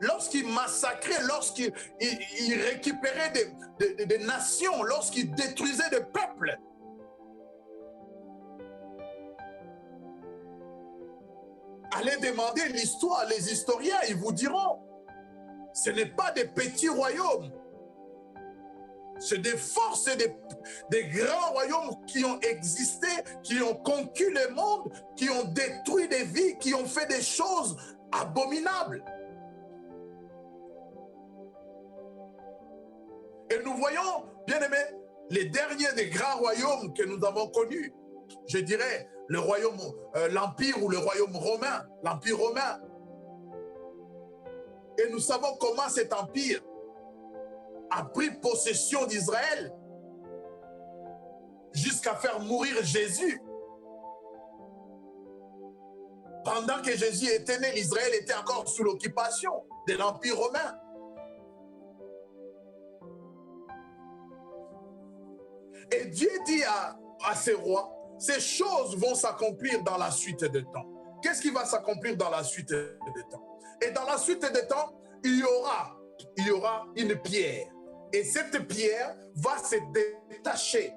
lorsqu'ils massacraient, lorsqu'ils récupéraient des nations, lorsqu'ils détruisaient des peuples, allez demander l'histoire, les historiens, ils vous diront, ce n'est pas des petits royaumes, c'est des forces, des grands royaumes qui ont existé, qui ont conquis le monde, qui ont détruit des vies, qui ont fait des choses abominables. Et nous voyons, bien aimés, les derniers des grands royaumes que nous avons connus, je dirais le royaume, l'empire ou le royaume romain, l'empire romain. Et nous savons comment cet empire a pris possession d'Israël jusqu'à faire mourir Jésus. Pendant que Jésus était né, l'Israël était encore sous l'occupation de l'empire romain. Et Dieu dit à ses rois, ces choses vont s'accomplir dans la suite des temps. Qu'est-ce qui va s'accomplir dans la suite des temps? Et dans la suite des temps, il y aura une pierre. Et cette pierre va se détacher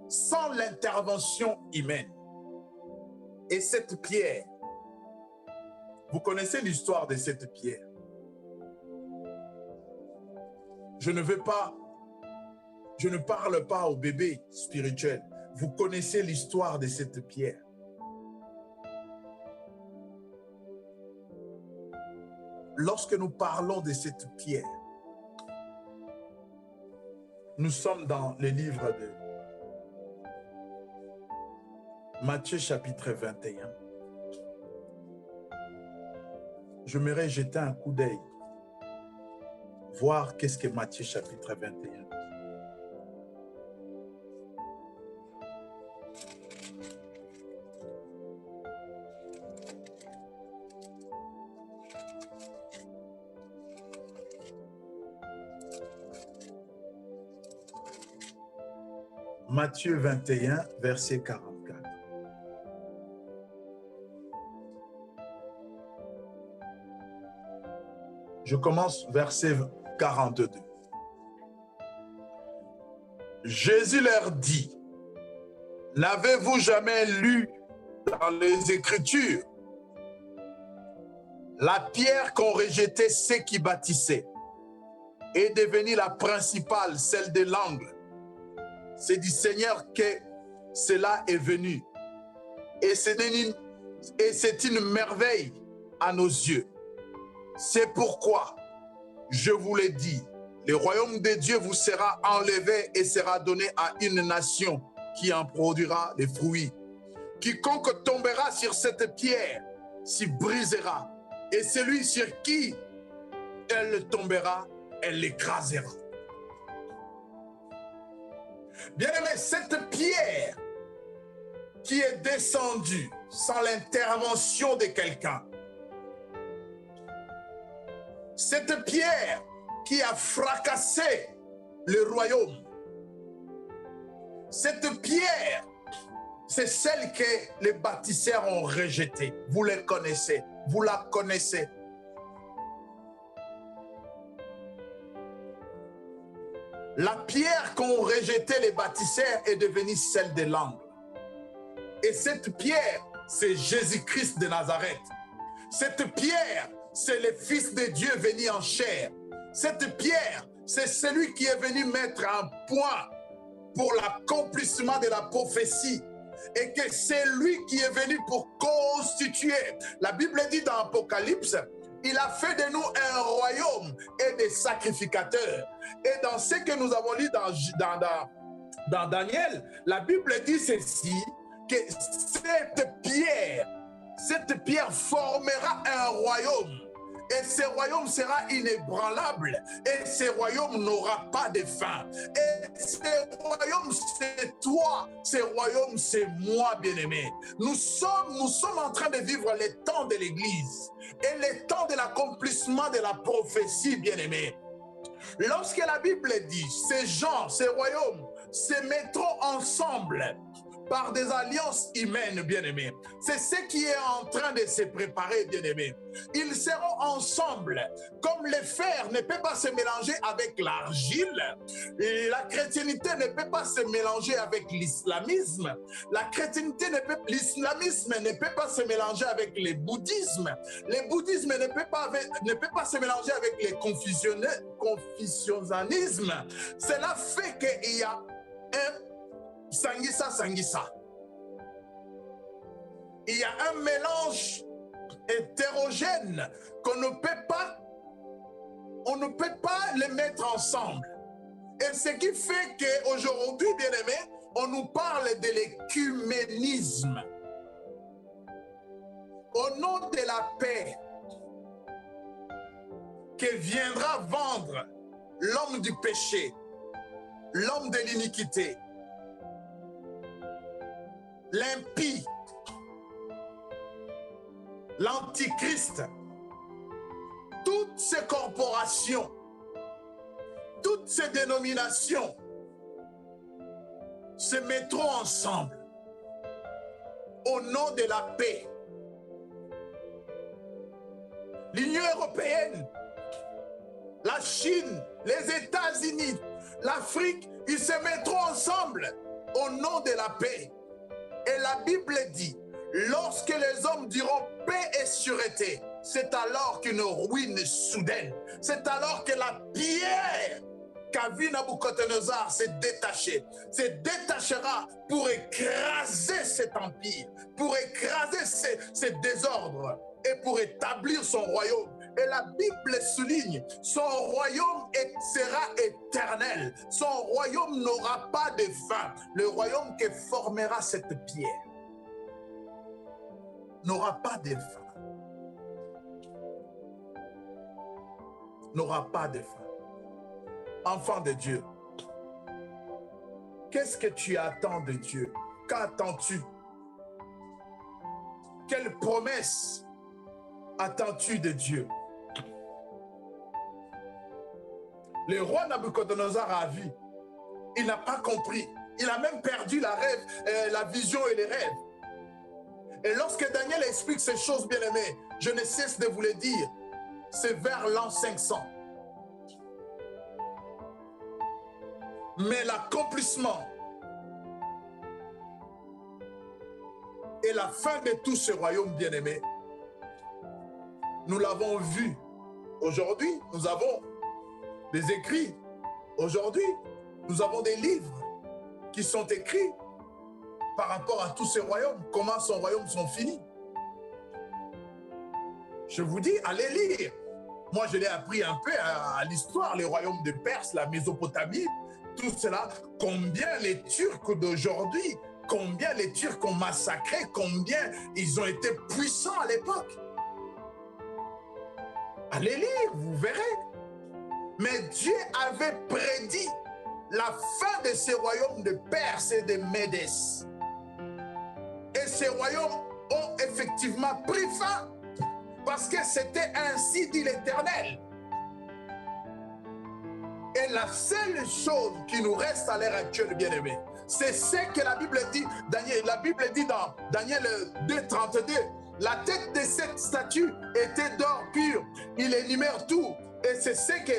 sans l'intervention humaine. Et cette pierre, vous connaissez l'histoire de cette pierre. Je ne parle pas au bébé spirituel. Vous connaissez l'histoire de cette pierre. Lorsque nous parlons de cette pierre, nous sommes dans le livre de Matthieu chapitre 21. J'aimerais jeter un coup d'œil, voir qu'est-ce que Matthieu chapitre 21 dit. Matthieu 21, verset 44. Je commence verset 42. Jésus leur dit, n'avez-vous jamais lu dans les Écritures la pierre qu'ont rejetée ceux qui bâtissaient est devenue la principale, celle de l'angle. C'est du Seigneur que cela est venu. Et c'est une merveille à nos yeux. C'est pourquoi, je vous l'ai dit, le royaume de Dieu vous sera enlevé et sera donné à une nation qui en produira des fruits. Quiconque tombera sur cette pierre s'y brisera, et celui sur qui elle tombera, elle l'écrasera. Bien-aimé, cette pierre qui est descendue sans l'intervention de quelqu'un, cette pierre qui a fracassé le royaume, cette pierre, c'est celle que les bâtisseurs ont rejetée. Vous les connaissez, vous la connaissez. La pierre qu'ont rejetée les bâtisseurs est devenue celle de l'angle. Et cette pierre, c'est Jésus-Christ de Nazareth. Cette pierre, c'est le Fils de Dieu venu en chair. Cette pierre, c'est celui qui est venu mettre un point pour l'accomplissement de la prophétie. Et que c'est lui qui est venu pour constituer. La Bible dit dans Apocalypse, il a fait de nous un royaume et des sacrificateurs. Et dans ce que nous avons lu dans Daniel, la Bible dit ceci, que cette pierre formera un royaume. Et ce royaume sera inébranlable. Et ce royaume n'aura pas de fin. Et ce royaume, c'est toi. Ce royaume, c'est moi, bien-aimé. Nous sommes en train de vivre les temps de l'Église. Et les temps de l'accomplissement de la prophétie, bien-aimé. Lorsque la Bible dit, ces gens, ces royaumes, se mettront ensemble par des alliances humaines, bien-aimés. C'est ce qui est en train de se préparer, bien-aimés. Ils seront ensemble. Comme le fer ne peut pas se mélanger avec l'argile, la chrétienté ne peut pas se mélanger avec l'islamisme. L'islamisme ne peut pas se mélanger avec le bouddhisme. Le bouddhisme ne peut pas se mélanger avec le confucianisme. Cela fait qu'il y a un Sangisa. Il y a un mélange hétérogène qu'on ne peut pas les mettre ensemble. Et ce qui fait qu'aujourd'hui, bien-aimés, on nous parle de l'écuménisme. Au nom de la paix que viendra vendre l'homme du péché, l'homme de l'iniquité, l'impie, l'antichrist, toutes ces corporations, toutes ces dénominations se mettront ensemble au nom de la paix. L'Union européenne, la Chine, les États-Unis, l'Afrique, ils se mettront ensemble au nom de la paix. Et la Bible dit, lorsque les hommes diront paix et sûreté, c'est alors qu'une ruine soudaine, c'est alors que la pierre qu'a vu Nabucodonosor se détachera pour écraser cet empire, pour écraser ces désordres et pour établir son royaume. Et la Bible souligne, son royaume sera éternel. Son royaume n'aura pas de fin. Le royaume que formera cette pierre n'aura pas de fin. N'aura pas de fin. Enfant de Dieu, qu'est-ce que tu attends de Dieu? Qu'attends-tu? Quelle promesse attends-tu de Dieu? Le roi Nabucodonosor a vu, il n'a pas compris. Il a même perdu la vision et les rêves. Et lorsque Daniel explique ces choses, bien-aimés, je ne cesse de vous le dire, c'est vers l'an 500. Mais l'accomplissement et la fin de tout ce royaume, bien-aimé, nous l'avons vu. Aujourd'hui, nous avons des écrits. Aujourd'hui, nous avons des livres qui sont écrits par rapport à tous ces royaumes, comment ces royaumes sont finis. Je vous dis, allez lire. Moi, je l'ai appris un peu à l'histoire, les royaumes de Perse, la Mésopotamie, tout cela. Combien les Turcs d'aujourd'hui, combien les Turcs ont massacré, combien ils ont été puissants à l'époque. Allez lire, vous verrez. Mais Dieu avait prédit la fin de ces royaumes de Perse et de Médès. Et ces royaumes ont effectivement pris fin parce que c'était ainsi dit l'Éternel. Et la seule chose qui nous reste à l'heure actuelle, bien-aimés, c'est ce que la Bible dit. La Bible dit dans Daniel 2,32, la tête de cette statue était d'or pur. Il énumère tout. Et c'est ce que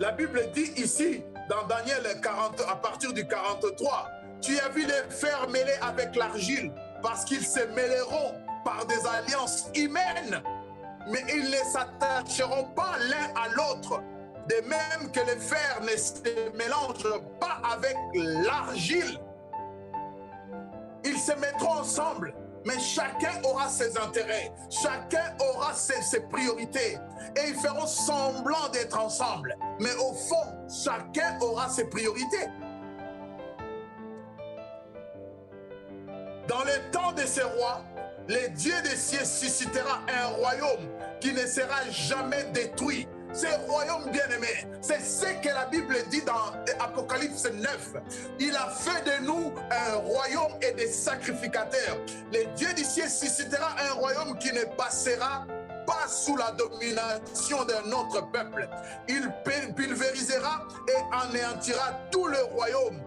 la Bible dit ici, dans Daniel 40, à partir du 43. Tu as vu les fer mêlés avec l'argile, parce qu'ils se mêleront par des alliances humaines, mais ils ne s'attacheront pas l'un à l'autre. De même que le fer ne se mélange pas avec l'argile. Ils se mettront ensemble, mais chacun aura ses intérêts, chacun aura ses priorités, et ils feront semblant d'être ensemble. Mais au fond, chacun aura ses priorités. Dans le temps de ces rois, le Dieu des cieux suscitera un royaume qui ne sera jamais détruit. Ce royaume bien-aimé, c'est ce que la Bible dit dans Apocalypse 9. Il a fait de nous un royaume et des sacrificateurs. Le Dieu du ciel suscitera un royaume qui ne passera pas sous la domination d'un autre peuple. Il pulvérisera et anéantira tout le royaume.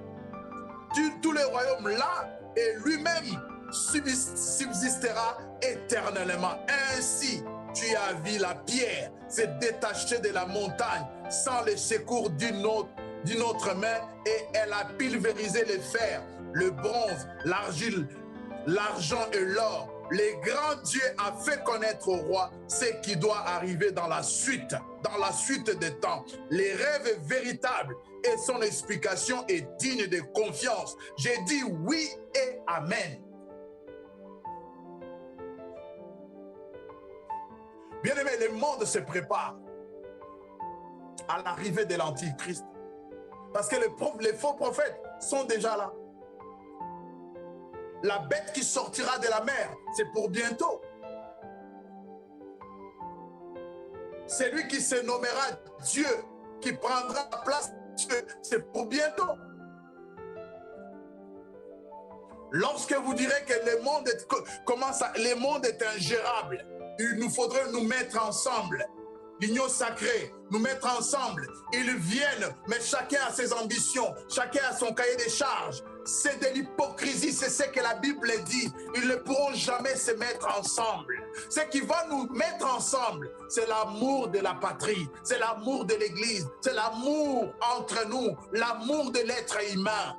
Tout le royaume là, et lui-même subsistera éternellement. Ainsi, tu as vu la pierre se détacher de la montagne sans le secours d'une autre main, et elle a pulvérisé le fer, le bronze, l'argile, l'argent et l'or. Le grand Dieu a fait connaître au roi ce qui doit arriver dans la suite des temps. Les rêves véritables et son explication est digne de confiance. J'ai dit oui et amen. Bien-aimé, le monde se prépare à l'arrivée de l'Antichrist. Parce que les faux prophètes sont déjà là. La bête qui sortira de la mer, c'est pour bientôt. Celui qui se nommera Dieu, qui prendra la place de Dieu, c'est pour bientôt. Lorsque vous direz que le monde est ingérable, il nous faudrait nous mettre ensemble. L'union sacrée, nous mettre ensemble. Ils viennent, mais chacun a ses ambitions, chacun a son cahier des charges. C'est de l'hypocrisie, c'est ce que la Bible dit. Ils ne pourront jamais se mettre ensemble. Ce qui va nous mettre ensemble, c'est l'amour de la patrie, c'est l'amour de l'Église, c'est l'amour entre nous, l'amour de l'être humain.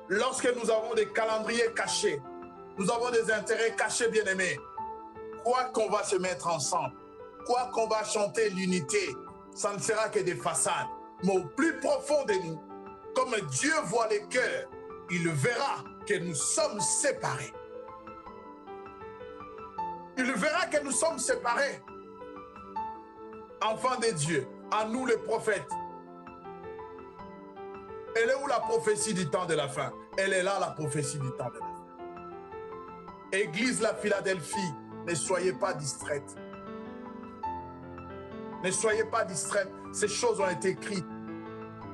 Lorsque nous avons des calendriers cachés, nous avons des intérêts cachés, bien-aimés, quoi qu'on va se mettre ensemble, quoi qu'on va chanter l'unité, ça ne sera que des façades. Mais au plus profond de nous, comme Dieu voit les cœurs, il verra que nous sommes séparés. Il verra que nous sommes séparés. Enfants de Dieu, à nous les prophètes. Elle est où la prophétie du temps de la fin? Elle est là, la prophétie du temps de la fin. Église la Philadelphie, ne soyez pas distraite. Ne soyez pas distraite. Ces choses ont été écrites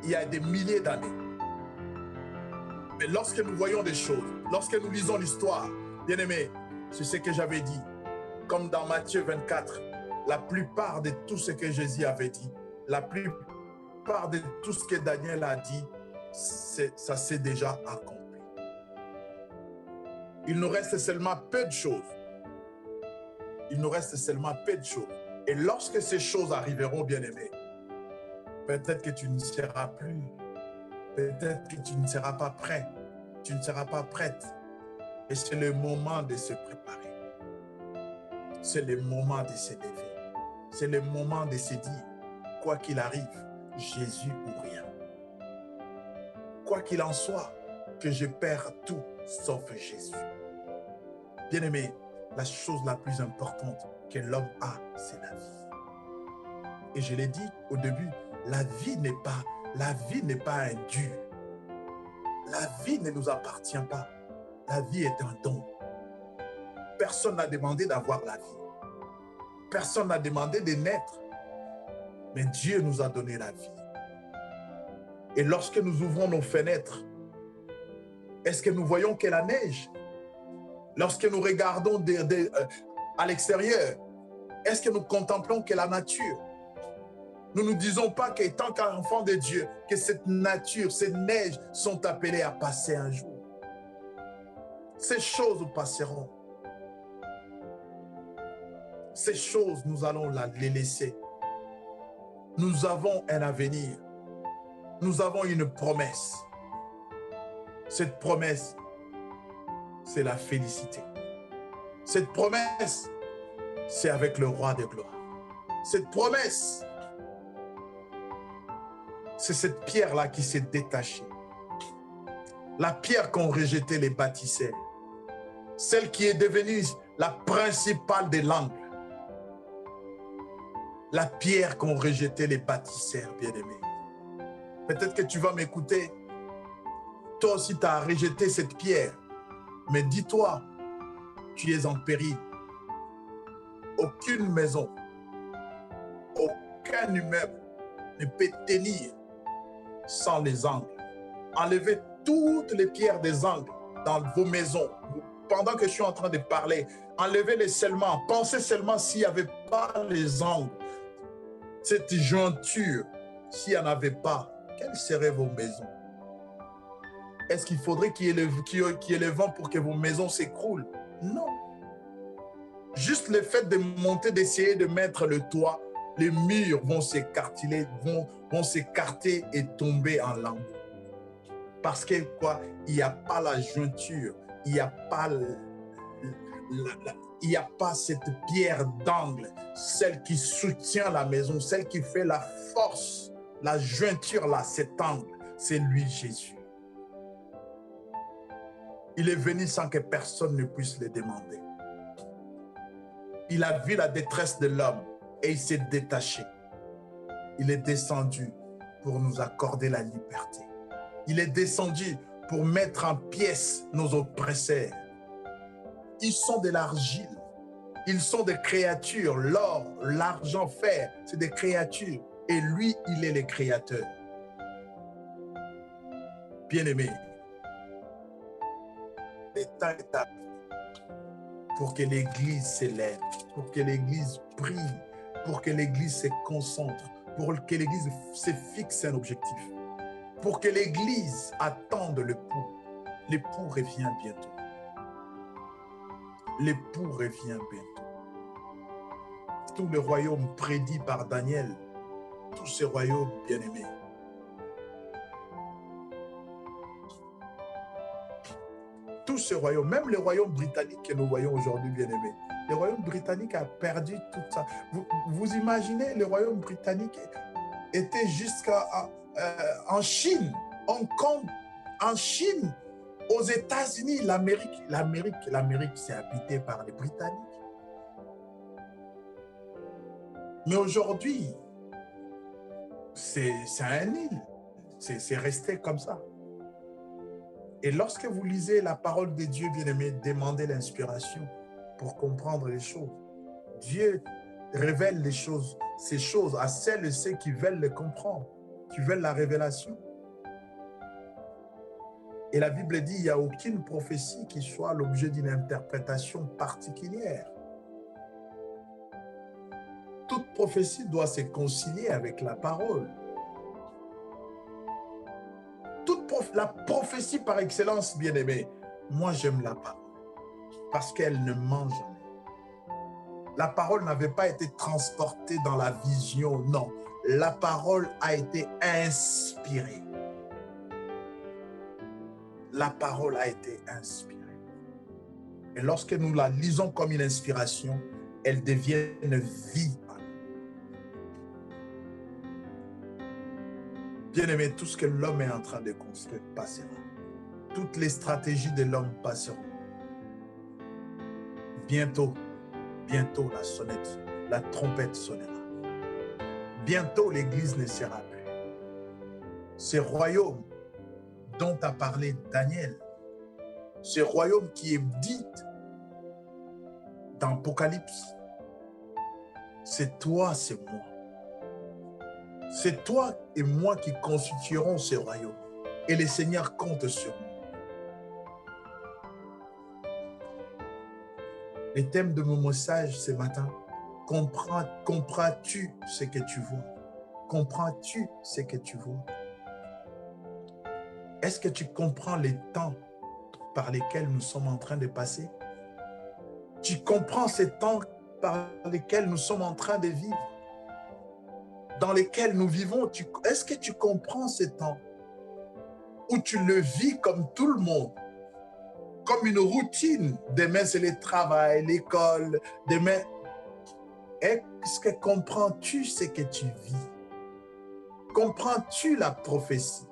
il y a des milliers d'années. Mais lorsque nous voyons des choses, lorsque nous lisons l'histoire, bien-aimés, c'est ce que j'avais dit. Comme dans Matthieu 24, la plupart de tout ce que Jésus avait dit, plupart de tout ce que Daniel a dit, ça s'est déjà accompli. Il nous reste seulement peu de choses. Il nous reste seulement peu de choses. Et lorsque ces choses arriveront, bien-aimés, peut-être que tu ne seras plus, peut-être que tu ne seras pas prêt, tu ne seras pas prête. Et c'est le moment de se préparer. C'est le moment de se lever. C'est le moment de se dire, quoi qu'il arrive, Jésus ou rien. Quoi qu'il en soit, que je perds tout sauf Jésus. Bien-aimé, la chose la plus importante que l'homme a, c'est la vie. Et je l'ai dit au début, la vie n'est pas un dû. La vie ne nous appartient pas. La vie est un don. Personne n'a demandé d'avoir la vie. Personne n'a demandé de naître. Mais Dieu nous a donné la vie. Et lorsque nous ouvrons nos fenêtres, est-ce que nous voyons que la neige? Lorsque nous regardons à l'extérieur, est-ce que nous contemplons que la nature? Nous ne nous disons pas qu'étant qu'enfants de Dieu, que cette nature, ces neiges sont appelées à passer un jour. Ces choses passeront. Ces choses, nous allons les laisser. Nous avons un avenir. Nous avons une promesse. Cette promesse, c'est la félicité. Cette promesse, c'est avec le roi de gloire. Cette promesse, c'est cette pierre-là qui s'est détachée. La pierre qu'ont rejetée les bâtisseurs. Celle qui est devenue la principale des langues. La pierre qu'ont rejetée les bâtisseurs, bien-aimés. Peut-être que tu vas m'écouter. Toi aussi, tu as rejeté cette pierre. Mais dis-toi, tu es en péril. Aucune maison, aucun immeuble ne peut tenir sans les angles. Enlevez toutes les pierres des angles dans vos maisons. Pendant que je suis en train de parler, enlevez-les seulement. Pensez seulement s'il n'y avait pas les angles. Cette jointure, s'il n'y en avait pas, quelles seraient vos maisons? Est-ce qu'il faudrait qu'il y ait le vent pour que vos maisons s'écroulent? Non. Juste le fait de monter, d'essayer de mettre le toit, les murs vont s'écartiler, vont s'écarter et tomber en lambeaux. Parce que quoi? Il n'y a pas la jointure, il n'y a pas il n'y a pas cette pierre d'angle, celle qui soutient la maison, celle qui fait la force, la jointure là, cet angle, c'est lui Jésus. Il est venu sans que personne ne puisse le demander. Il a vu la détresse de l'homme et il s'est détaché. Il est descendu pour nous accorder la liberté. Il est descendu pour mettre en pièces nos oppresseurs. Ils sont de l'argile. Ils sont des créatures. L'or, l'argent, fer, c'est des créatures. Et lui, il est le créateur. Bien-aimé, le temps est arrivé pour que l'Église s'élève, pour que l'Église prie, pour que l'Église se concentre, pour que l'Église se fixe un objectif, pour que l'Église attende l'époux. L'époux revient bientôt. L'époux revient bientôt. Tout le royaume prédit par Daniel, tous ces royaumes bien-aimés, tous ces royaumes, même le royaume britannique que nous voyons aujourd'hui, bien-aimés, le royaume britannique a perdu tout ça. Vous imaginez, le royaume britannique était jusqu'à en Chine, Hong Kong, en Chine, aux États-Unis, l'Amérique, c'est habité par les Britanniques. Mais aujourd'hui, c'est un île, c'est resté comme ça. Et lorsque vous lisez la parole de Dieu, bien-aimé, demandez l'inspiration pour comprendre les choses. Dieu révèle les choses, ces choses à celles et ceux qui veulent les comprendre, qui veulent la révélation. Et la Bible dit qu'il n'y a aucune prophétie qui soit l'objet d'une interprétation particulière. Toute prophétie doit se concilier avec la parole. la prophétie par excellence, bien-aimé, moi j'aime la parole parce qu'elle ne ment jamais. La parole n'avait pas été transportée dans la vision, non. La parole a été inspirée. La parole a été inspirée. Et lorsque nous la lisons comme une inspiration, elle devient une vie. Bien-aimé, tout ce que l'homme est en train de construire passera. Toutes les stratégies de l'homme passeront. Bientôt, bientôt la sonnette, la trompette sonnera. Bientôt l'église ne sera plus. Ce royaume dont a parlé Daniel, ce royaume qui est dit dans Apocalypse, c'est toi, c'est moi. C'est toi et moi qui constituerons ce royaume. Et le Seigneur compte sur nous. Le thème de mon message ce matin, comprends-tu ce que tu vois? Comprends-tu ce que tu vois? Est-ce que tu comprends les temps par lesquels nous sommes en train de passer? Tu comprends ces temps par lesquels nous sommes en train de vivre? Dans lesquels nous vivons, est-ce que tu comprends ces temps? Où tu le vis comme tout le monde? Comme une routine. Demain, c'est le travail, l'école. Demain, est-ce que comprends-tu ce que tu vis? Comprends-tu la prophétie?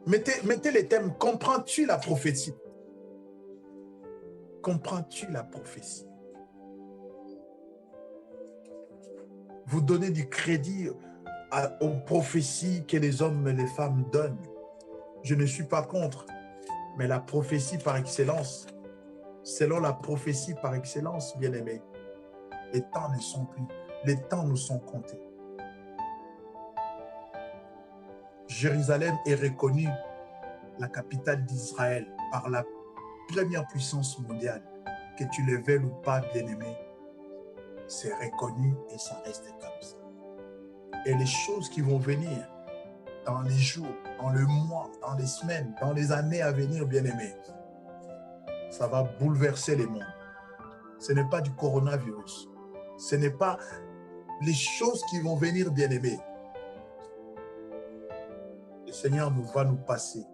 Mettez les thèmes. Comprends-tu la prophétie? Comprends-tu la prophétie? Vous donnez du crédit aux prophéties que les hommes et les femmes donnent. Je ne suis pas contre, mais la prophétie par excellence, selon la prophétie par excellence, bien-aimés, les temps ne sont plus, les temps nous sont comptés. Jérusalem est reconnue la capitale d'Israël par la première puissance mondiale. Que tu le veuilles ou pas, bien-aimé, c'est reconnu et ça reste comme ça. Et les choses qui vont venir dans les jours, dans le mois, dans les semaines, dans les années à venir, bien-aimé, ça va bouleverser les mondes. Ce n'est pas du coronavirus. Ce n'est pas les choses qui vont venir, bien-aimé. Le Seigneur va nous passer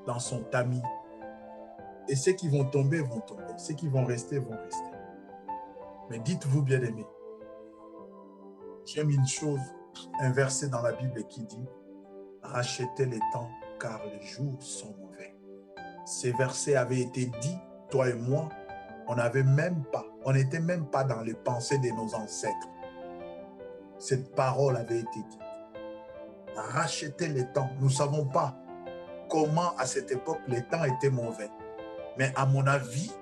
dans son tamis. Et ceux qui vont tomber, vont tomber. Ceux qui vont rester, vont rester. Mais dites-vous, bien-aimés, j'aime une chose, un verset dans la Bible qui dit « Rachetez les temps, car les jours sont mauvais. » Ces versets avaient été dit, toi et moi, on n'était même pas dans les pensées de nos ancêtres. Cette parole avait été dite. Rachetez les temps. Nous ne savons pas comment à cette époque les temps étaient mauvais. Mais à mon avis,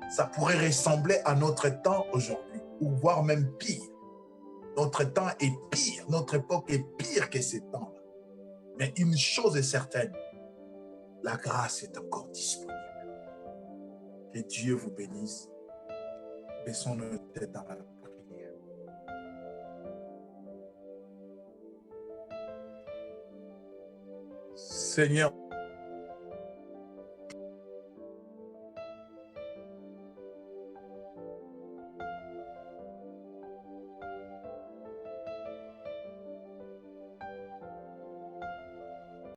ça pourrait ressembler à notre temps aujourd'hui, ou voire même pire. Notre temps est pire, notre époque est pire que ces temps-là. Mais une chose est certaine, la grâce est encore disponible. Que Dieu vous bénisse. Baissons nos têtes dans la prière. Seigneur,